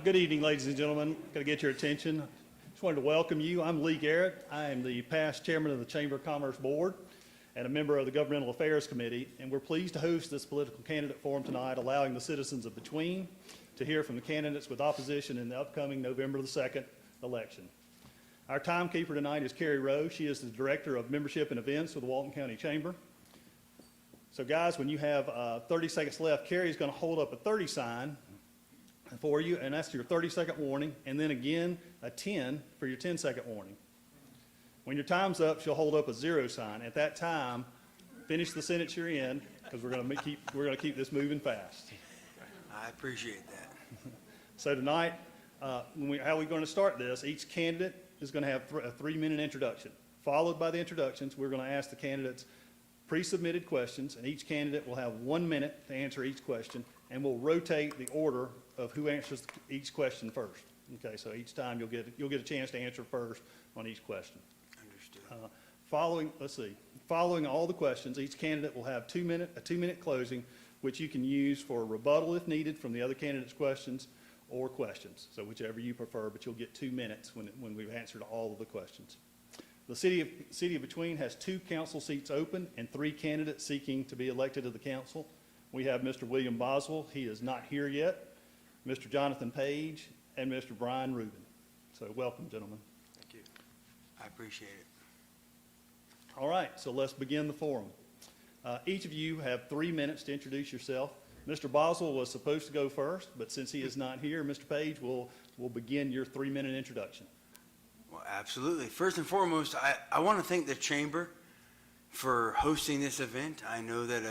Good evening, ladies and gentlemen. Got to get your attention. Just wanted to welcome you. I'm Lee Garrett. I am the past chairman of the Chamber of Commerce Board and a member of the Governmental Affairs Committee, and we're pleased to host this political candidate forum tonight, allowing the citizens of Between to hear from the candidates with opposition in the upcoming November the 2nd election. Our timekeeper tonight is Carrie Rowe. She is the Director of Membership and Events with the Walton County Chamber. So guys, when you have 30 seconds left, Carrie's going to hold up a 30 sign for you, and that's your 30-second warning, and then again a 10 for your 10-second warning. When your time's up, she'll hold up a 0 sign. At that time, finish the sentence you're in, because we're going to keep this moving fast. I appreciate that. So tonight, how we're going to start this, each candidate is going to have a 3-minute introduction. Followed by the introductions, we're going to ask the candidates pre-submitted questions, and each candidate will have 1 minute to answer each question, and we'll rotate the order of who answers each question first. Okay, so each time you'll get a chance to answer first on each question. Understood. Following all the questions, each candidate will have a 2-minute closing, which you can use for rebuttal if needed from the other candidates' questions or questions. So whichever you prefer, but you'll get 2 minutes when we've answered all of the questions. The City of Between has 2 council seats open and 3 candidates seeking to be elected to the council. We have Mr. William Boswell. He is not here yet. Mr. Jonathan Page and Mr. Brian Rubin. So welcome, gentlemen. Thank you. I appreciate it. All right, so let's begin the forum. Each of you have 3 minutes to introduce yourself. Mr. Boswell was supposed to go first, but since he is not here, Mr. Page will begin your 3-minute introduction. Well, absolutely. First and foremost, I want to thank the Chamber for hosting this event. I know that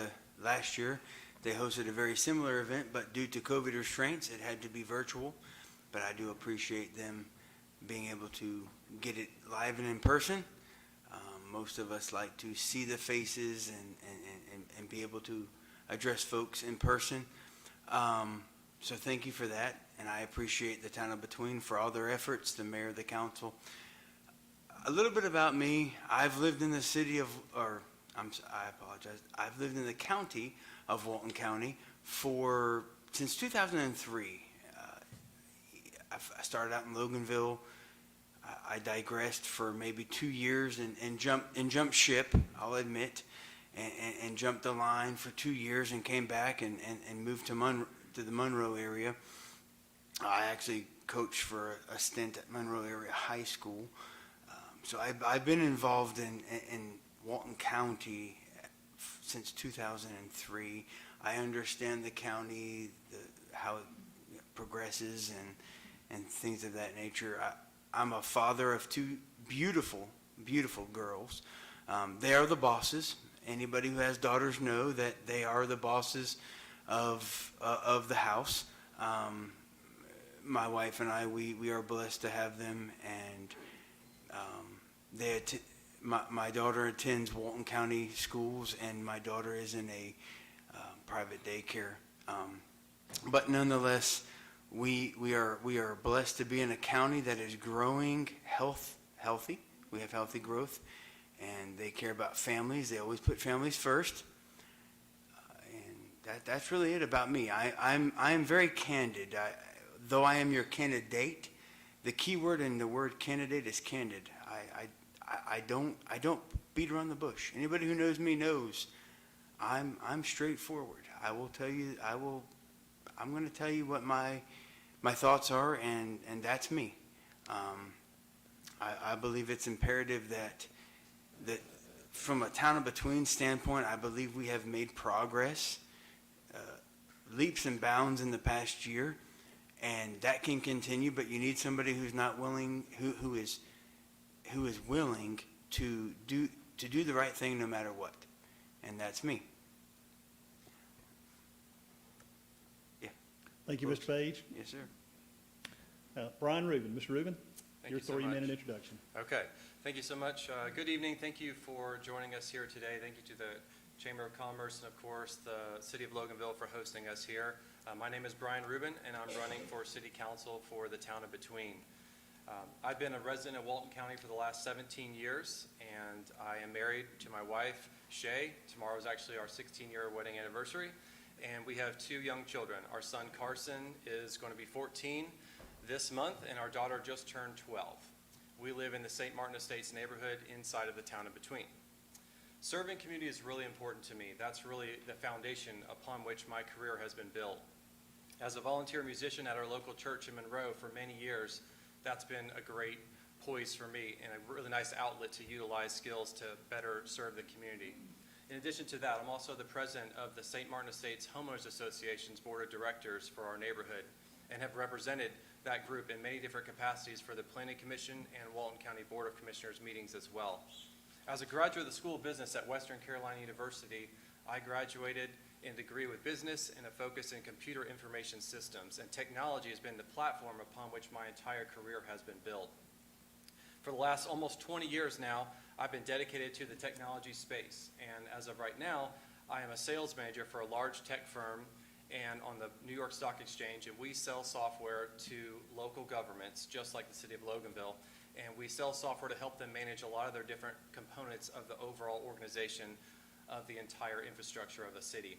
last year they hosted a very similar event, but due to COVID restraints, it had to be virtual. But I do appreciate them being able to get it live and in person. Most of us like to see the faces and be able to address folks in person. So thank you for that, and I appreciate the town of Between for all their efforts, the mayor, the council. A little bit about me. I've lived in the city of, I apologize, I've lived in the county of Walton County since 2003. I started out in Loganville. I digressed for maybe 2 years and jumped ship, I'll admit, and jumped the line for 2 years and came back and moved to the Monroe area. I actually coached for a stint at Monroe Area High School. So I've been involved in Walton County since 2003. I understand the county, how it progresses and things of that nature. I'm a father of 2 beautiful, beautiful girls. They are the bosses. Anybody who has daughters know that they are the bosses of the house. My wife and I, we are blessed to have them, and my daughter attends Walton County schools, and my daughter is in a private daycare. But nonetheless, we are blessed to be in a county that is growing healthy. We have healthy growth, and they care about families. They always put families first. That's really it about me. I'm very candid. Though I am your candidate, the key word in the word candidate is candid. I don't beat around the bush. Anybody who knows me knows I'm straightforward. I will tell you. I'm going to tell you what my thoughts are, and that's me. I believe it's imperative that from a town of Between standpoint, I believe we have made progress. Leaps and bounds in the past year, and that can continue, but you need somebody who's not willing, who is willing to do the right thing no matter what, and that's me. Yeah. Thank you, Mr. Page. Yes, sir. Brian Rubin. Mr. Rubin, your Thank you so 3-minute much. introduction. Okay, thank you so much. Good evening. Thank you for joining us here today. Thank you to the Chamber of Commerce and, of course, the City of Loganville for hosting us here. My name is Brian Rubin, and I'm running for City Council for the town of Between. I've been a resident of Walton County for the last 17 years, and I am married to my wife, Shay. Tomorrow is actually our 16-year wedding anniversary, and we have 2 young children. Our son, Carson, is going to be 14 this month, and our daughter just turned 12. We live in the St. Martin Estates neighborhood inside of the town of Between. Serving community is really important to me. That's really the foundation upon which my career has been built. As a volunteer musician at our local church in Monroe for many years, that's been a great poise for me and a really nice outlet to utilize skills to better serve the community. In addition to that, I'm also the president of the St. Martin Estates Homeowners Association's Board of Directors for our neighborhood and have represented that group in many different capacities for the Planning Commission and Walton County Board of Commissioners meetings as well. As a graduate of the School of Business at Western Carolina University, I graduated in a degree with business and a focus in computer information systems, and technology has been the platform upon which my entire career has been built. For the last almost 20 years now, I've been dedicated to the technology space, and as of right now, I am a sales manager for a large tech firm and on the New York Stock Exchange, and we sell software to local governments, just like the city of Loganville, and we sell software to help them manage a lot of their different components of the overall organization of the entire infrastructure of the city.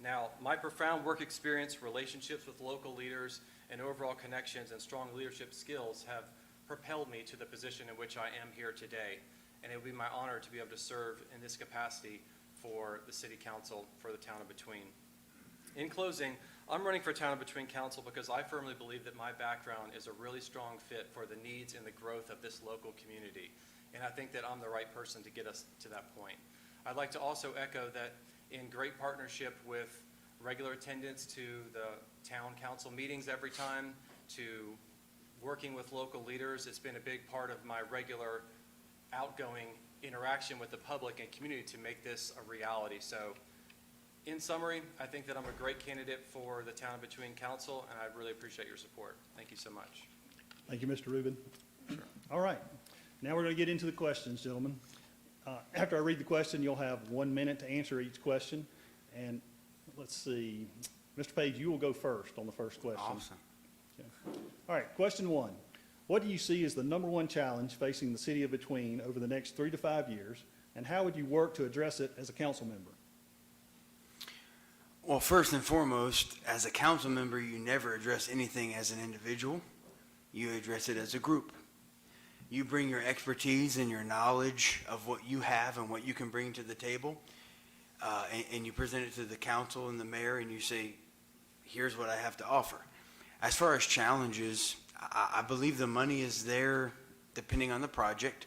Now, my profound work experience, relationships with local leaders, and overall connections and strong leadership skills have propelled me to the position in which I am here today, and it would be my honor to be able to serve in this capacity for the City Council for the Town of Between. In closing, I'm running for Town of Between Council because I firmly believe that my background is a really strong fit for the needs and the growth of this local community, and I think that I'm the right person to get us to that point. I'd like to also echo that in great partnership with regular attendance to the town council meetings every time, to working with local leaders, it's been a big part of my regular outgoing interaction with the public and community to make this a reality. So in summary, I think that I'm a great candidate for the Town of Between Council, and I really appreciate your support. Thank you so much. Thank you, Mr. Rubin. All right. Now we're going to get into the questions, gentlemen. After I read the question, you'll have 1 minute to answer each question. And let's see, Mr. Page, you will go first on the first question. Awesome. Okay. All right, question 1. What do you see as the #1 challenge facing the city of Between over the next 3 to 5 years, and how would you work to address it as a council member? Well, first and foremost, as a council member, you never address anything as an individual. You address it as a group. You bring your expertise and your knowledge of what you have and what you can bring to the table, and you present it to the council and the mayor, and you say, here's what I have to offer. As far as challenges, I believe the money is there depending on the project.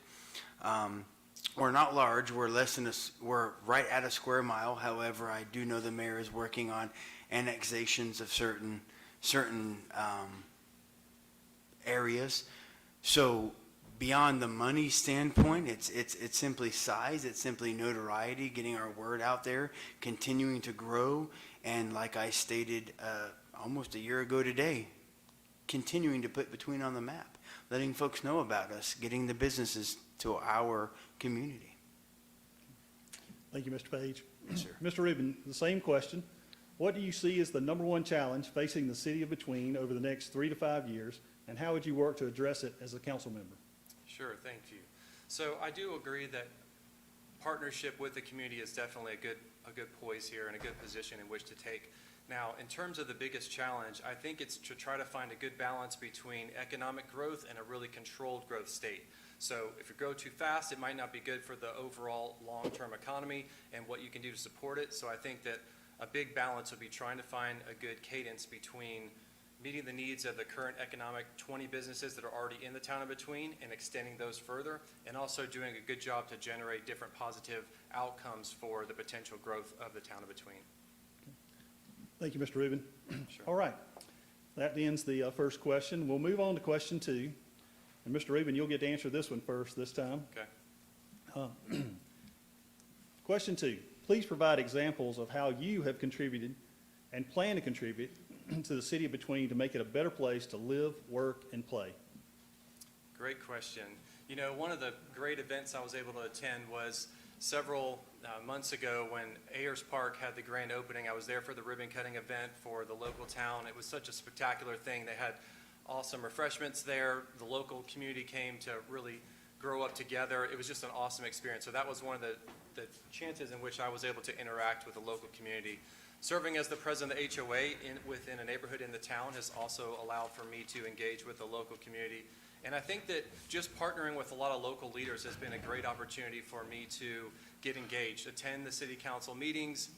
We're not large. We're we're right at a square mile. However, I do know the mayor is working on annexations of certain areas. So beyond the money standpoint, it's simply size. It's simply notoriety, getting our word out there, continuing to grow, and like I stated almost a year ago today, continuing to put Between on the map, letting folks know about us, getting the businesses to our community. Thank you, Mr. Page. Yes, sir. Mr. Rubin, the same question. What do you see as the #1 challenge facing the city of Between over the next 3 to 5 years, and how would you work to address it as a council member? Sure, thank you. So I do agree that partnership with the community is definitely a good poise here and a good position in which to take. Now, in terms of the biggest challenge, I think it's to try to find a good balance between economic growth and a really controlled growth state. So if you grow too fast, it might not be good for the overall long-term economy and what you can do to support it. So I think that a big balance would be trying to find a good cadence between meeting the needs of the current economic 20 businesses that are already in the Town of Between and extending those further, and also doing a good job to generate different positive outcomes for the potential growth of the Town of Between. Thank you, Mr. Rubin. Sure. All right. That ends the first question. We'll move on to question 2. And Mr. Rubin, you'll get to answer this one first this time. Okay. Question 2. Please provide examples of how you have contributed and plan to contribute to the city of Between to make it a better place to live, work, and play. Great question. You know, one of the great events I was able to attend was several months ago when Ayers Park had the grand opening. I was there for the ribbon cutting event for the local town. It was such a spectacular thing. They had awesome refreshments there. The local community came to really grow up together. It was just an awesome experience. So that was one of the chances in which I was able to interact with the local community. Serving as the president of the HOA within a neighborhood in the town has also allowed for me to engage with the local community. And I think that just partnering with a lot of local leaders has been a great opportunity for me to get engaged, attend the city council meetings,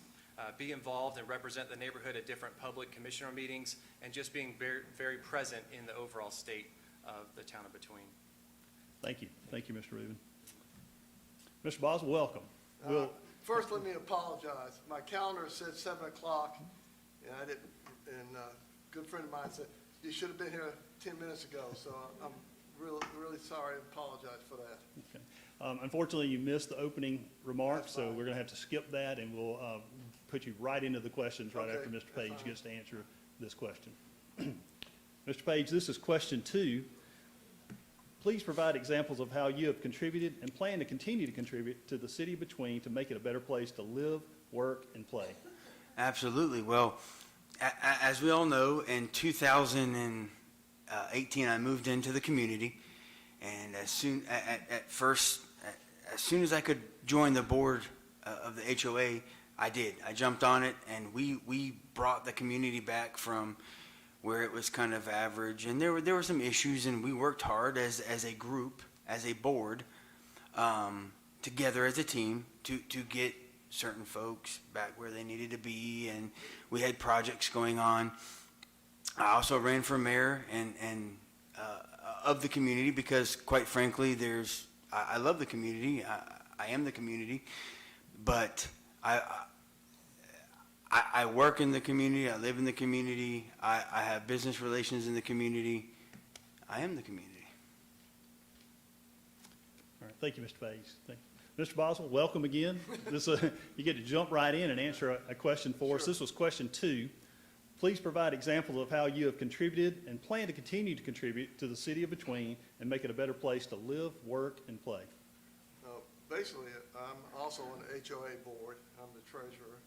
be involved and represent the neighborhood at different public commissioner meetings, and just being very, very present in the overall state of the town of Between. Thank you. Thank you, Mr. Rubin. Mr. Boswell, welcome. We'll, First, let me apologize. My calendar said 7 o'clock, and I didn't, and a good friend of mine said, you should have been here 10 minutes ago, so I'm really sorry and apologize for that. okay. Unfortunately, you missed the opening remarks, That's so fine. we're going to have to skip that, and we'll put you right into the questions right Okay, after Mr. that's Page fine. gets to answer this question. Mr. Page, this is question 2. Please provide examples of how you have contributed and plan to continue to contribute to the city of Between to make it a better place to live, work, and play. Absolutely. Well, as we all know, in 2018, I moved into the community, and as soon as I could join the board of the HOA, I did. I jumped on it, and we brought the community back from where it was kind of average, and there were some issues, and we worked hard as a group, as a board, together as a team to get certain folks back where they needed to be, and we had projects going on. I also ran for mayor and of the community because, quite frankly, I love the community. I am the community, but I work in the community. I live in the community. I have business relations in the community. I am the community. All right, thank you, Mr. Page. Thank you. Mr. Boswell, welcome again. This, you get to jump right in and answer a question for us. Sure. This was question 2. Please provide examples of how you have contributed and plan to continue to contribute to the city of Between and make it a better place to live, work, and play. Basically, I'm also on the HOA board. I'm the treasurer.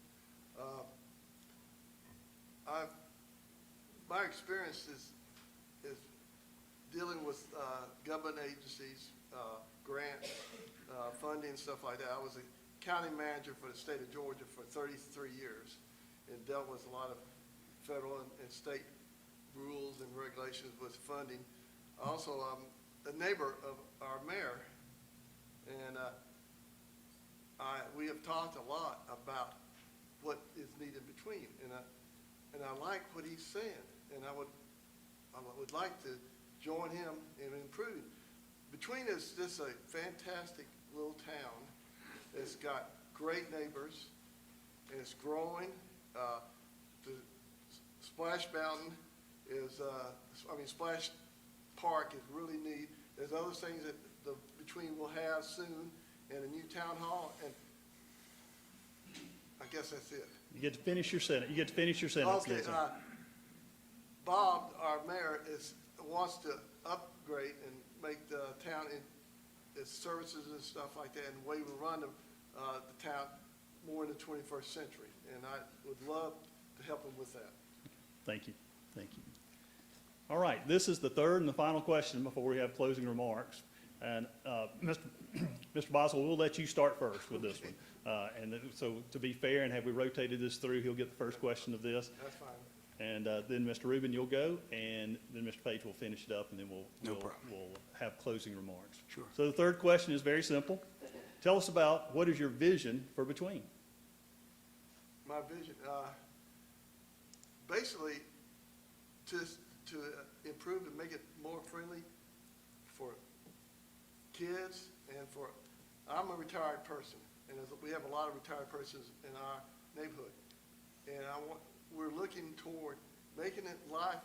My experience is dealing with government agencies, grants, funding, and stuff like that. I was a county manager for the state of Georgia for 33 years and dealt with a lot of federal and state rules and regulations with funding. Also, I'm a neighbor of our mayor, and we have talked a lot about what is needed between, and I like what he's saying, and I would like to join him in improving. Between is just a fantastic little town. It's got great neighbors, and it's growing. The Splash Mountain is, Splash Park is really neat. There's other things that the Between will have soon, and a new town hall, and I guess that's it. You get to finish your sentence. You get to finish your sentence. Okay, Yes, sir. Bob, our mayor, wants to upgrade and make the town in its services and stuff like that, and the way we run the town more in the 21st century, and I would love to help him with that. Thank you. Thank you. All right, this is the third and the final question before we have closing remarks. And Mr. Boswell, we'll let you start first with this one. So to be fair, and have we rotated this through, he'll get the first question of this. That's fine. And then Mr. Rubin, you'll go, and then Mr. Page will finish it up, and then No we'll problem. have closing remarks. Sure. So the third question is very simple. Tell us about what is your vision for Between? My vision, basically, to improve and make it more friendly for kids and for, I'm a retired person, and we have a lot of retired persons in our neighborhood. And we're looking toward making it life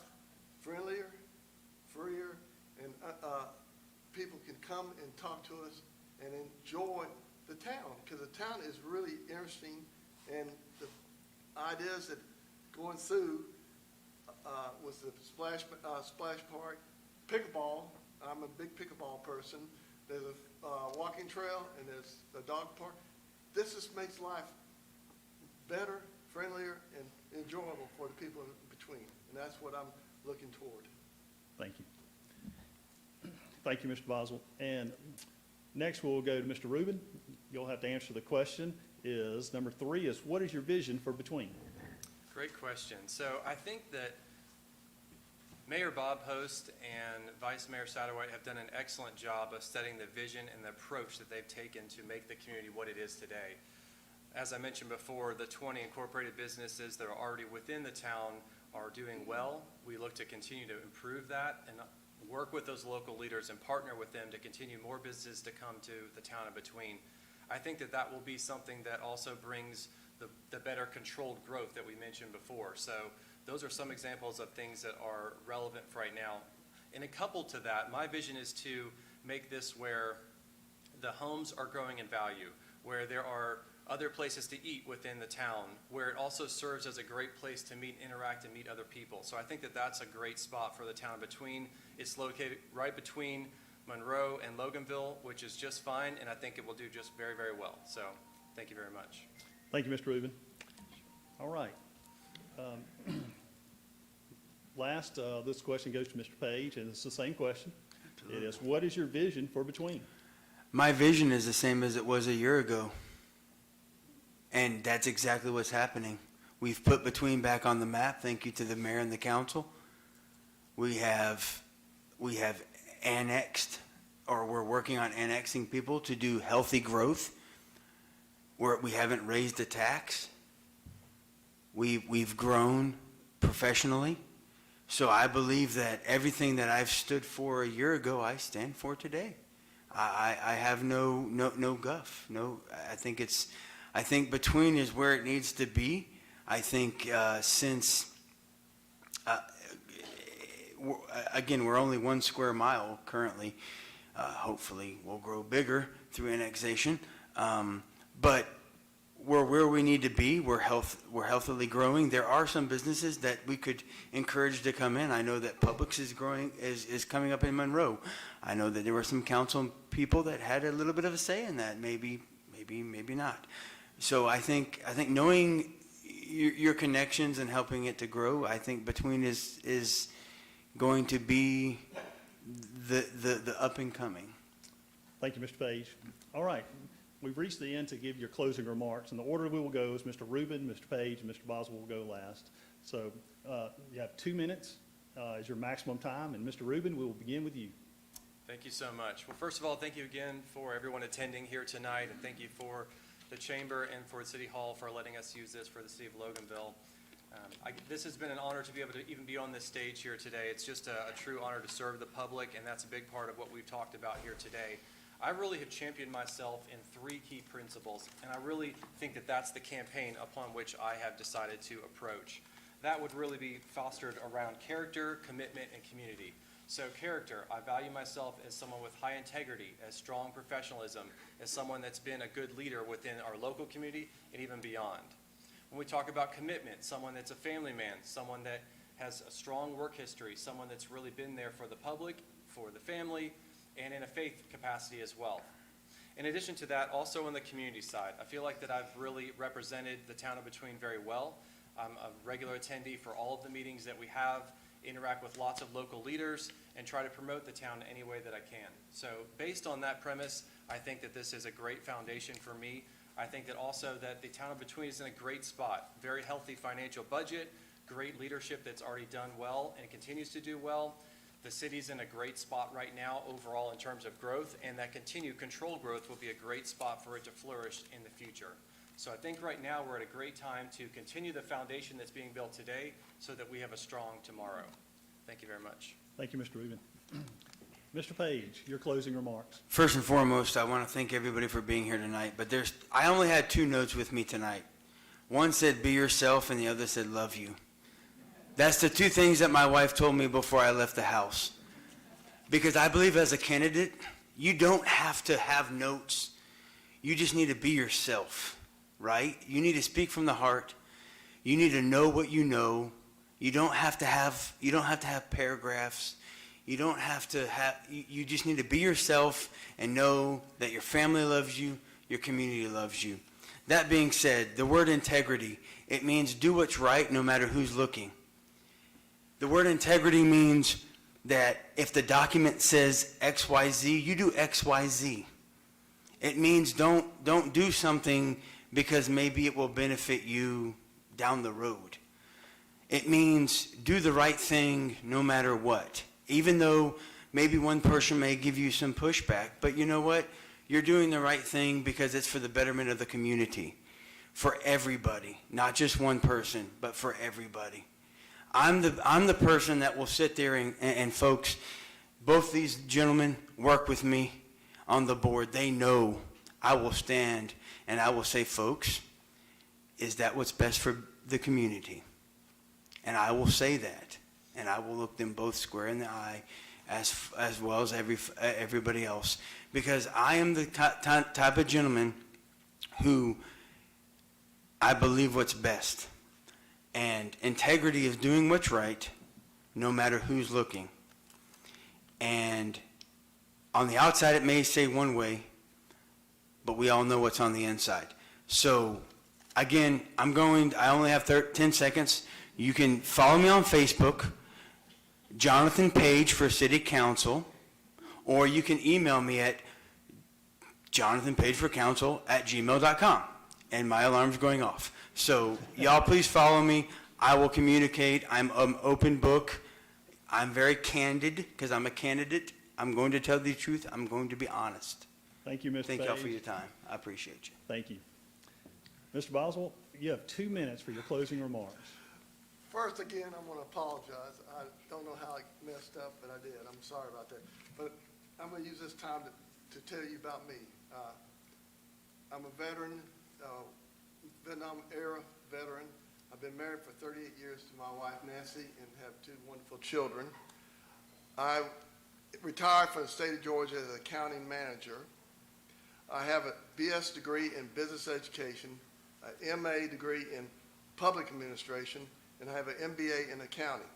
friendlier, freer, and people can come and talk to us and enjoy the town, because the town is really interesting, and the ideas that going through with the splash park, pickleball. I'm a big pickleball person. There's a walking trail, and there's a dog park. This just makes life better, friendlier, and enjoyable for the people in Between, and that's what I'm looking toward. Thank you. Thank you, Mr. Boswell. And next, we'll go to Mr. Rubin. You'll have to answer the question. Number 3 is, what is your vision for Between? Great question. So I think that Mayor Bob Host and Vice Mayor Satterwhite have done an excellent job of setting the vision and the approach that they've taken to make the community what it is today. As I mentioned before, the 20 incorporated businesses that are already within the town are doing well. We look to continue to improve that and work with those local leaders and partner with them to continue more businesses to come to the town in between. I think that that will be something that also brings the better controlled growth that we mentioned before. So those are some examples of things that are relevant for right now. And a couple to that, my vision is to make this where the homes are growing in value, where there are other places to eat within the town, where it also serves as a great place to meet, interact, and meet other people. So I think that that's a great spot for the town between. It's located right between Monroe and Loganville, which is just fine, and I think it will do just very, very well. So thank you very much. Thank you, Mr. Rubin. All right. Last, this question goes to Mr. Page, and it's the same question. It is, what is your vision for Between? My vision is the same as it was a year ago. And that's exactly what's happening. We've put Between back on the map, thank you to the mayor and the council. We have annexed, or we're working on annexing people to do healthy growth, where we haven't raised a tax. We've grown professionally. So I believe that everything that I've stood for a year ago, I stand for today. I have no guff. No, I think Between is where it needs to be. I think again, we're only 1 square mile currently. Hopefully we'll grow bigger through annexation. But we're where we need to be. We're healthily growing. There are some businesses that we could encourage to come in. I know that Publix is coming up in Monroe. I know that there were some council people that had a little bit of a say in that. Maybe not. So I think knowing your connections and helping it to grow, I think Between is going to be the up and coming. Thank you, Mr. Page. All right. We've reached the end to give your closing remarks, and the order we will go is Mr. Rubin, Mr. Page, and Mr. Boswell will go last. So you have 2 minutes is your maximum time, and Mr. Rubin, we will begin with you. Thank you so much. Well, first of all, thank you again for everyone attending here tonight, and thank you for the Chamber and for City Hall for letting us use this for the City of Loganville. This has been an honor to be able to even be on this stage here today. It's just a true honor to serve the public, and that's a big part of what we've talked about here today. I really have championed myself in 3 key principles, and I really think that that's the campaign upon which I have decided to approach. That would really be fostered around character, commitment, and community. So character, I value myself as someone with high integrity, as strong professionalism, as someone that's been a good leader within our local community and even beyond. When we talk about commitment, someone that's a family man, someone that has a strong work history, someone that's really been there for the public, for the family, and in a faith capacity as well. In addition to that, also on the community side, I feel like that I've really represented the town of Between very well. I'm a regular attendee for all of the meetings that we have, interact with lots of local leaders, and try to promote the town any way that I can. So based on that premise, I think that this is a great foundation for me. I think that also that the town of Between is in a great spot, very healthy financial budget, great leadership that's already done well and continues to do well. The city's in a great spot right now overall in terms of growth, and that continued controlled growth will be a great spot for it to flourish in the future. So I think right now we're at a great time to continue the foundation that's being built today so that we have a strong tomorrow. Thank you very much. Thank you, Mr. Rubin. Mr. Page, your closing remarks. First and foremost, I want to thank everybody for being here tonight, but I only had 2 notes with me tonight. One said, be yourself, and the other said, love you. That's the 2 things that my wife told me before I left the house. Because I believe as a candidate, you don't have to have notes. You just need to be yourself, right? You need to speak from the heart. You need to know what you know. You don't have to have paragraphs. You don't have to have, you just need to be yourself and know that your family loves you, your community loves you. That being said, the word integrity, it means do what's right no matter who's looking. The word integrity means that if the document says XYZ, you do XYZ. It means don't do something because maybe it will benefit you down the road. It means do the right thing no matter what. Even though maybe one person may give you some pushback, but you know what? You're doing the right thing because it's for the betterment of the community, for everybody, not just one person, but for everybody. I'm the person that will sit there and folks, both these gentlemen work with me on the board. They know I will stand and I will say, folks, is that what's best for the community? And I will say that, and I will look them both square in the eye, as well as everybody else, because I am the type of gentleman who I believe what's best, and integrity is doing what's right, no matter who's looking. And on the outside, it may say one way, but we all know what's on the inside. So, again, I only have 10 seconds. You can follow me on Facebook, Jonathan Page for City Council, or you can email me at jonathanpageforcouncil@gmail.com, and my alarm's going off. So, y'all please follow me. I will communicate. I'm an open book. I'm very candid because I'm a candidate. I'm going to tell the truth. I'm going to be honest. Thank you, Mr. Thank y'all for Page. your time. I appreciate you. Thank you. Mr. Boswell, you have 2 minutes for your closing remarks. First, again, I want to apologize. I don't know how I messed up, but I did. I'm sorry about that. But I'm going to use this time to tell you about me. I'm a veteran, Vietnam-era veteran. I've been married for 38 years to my wife, Nancy, and have 2 wonderful children. I retired from the state of Georgia as an accounting manager. I have a BS degree in business education, an MA degree in public administration, and I have an MBA in accounting.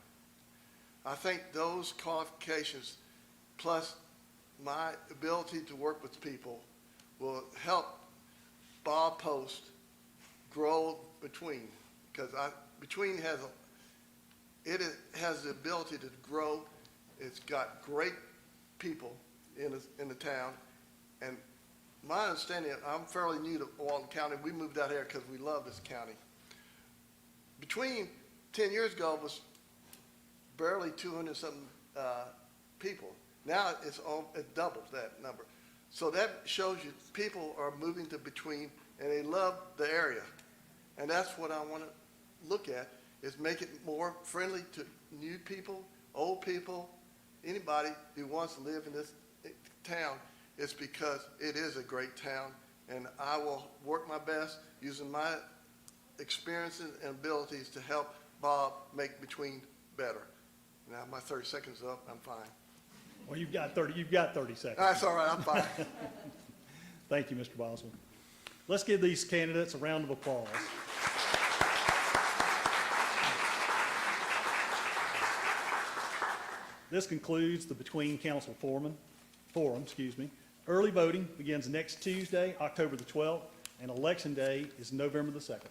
I think those qualifications, plus my ability to work with people, will help Bob Post grow Between, because Between has the ability to grow. It's got great people in the town, and my understanding, I'm fairly new to Walton County. We moved out here because we love this county. Between 10 years ago was barely 200-something people. Now it doubles that number. So that shows you people are moving to Between, and they love the area. And that's what I want to look at, is make it more friendly to new people, old people, anybody who wants to live in this town. It's because it is a great town, and I will work my best using my experiences and abilities to help Bob make Between better. Now my 30 seconds is up. I'm fine. Well, you've got 30 seconds. That's all right. I'm fine. Thank you, Mr. Boswell. Let's give these candidates a round of applause. This concludes the Between Council Forum. Early voting begins next Tuesday, October the 12th, and Election Day is November the 2nd.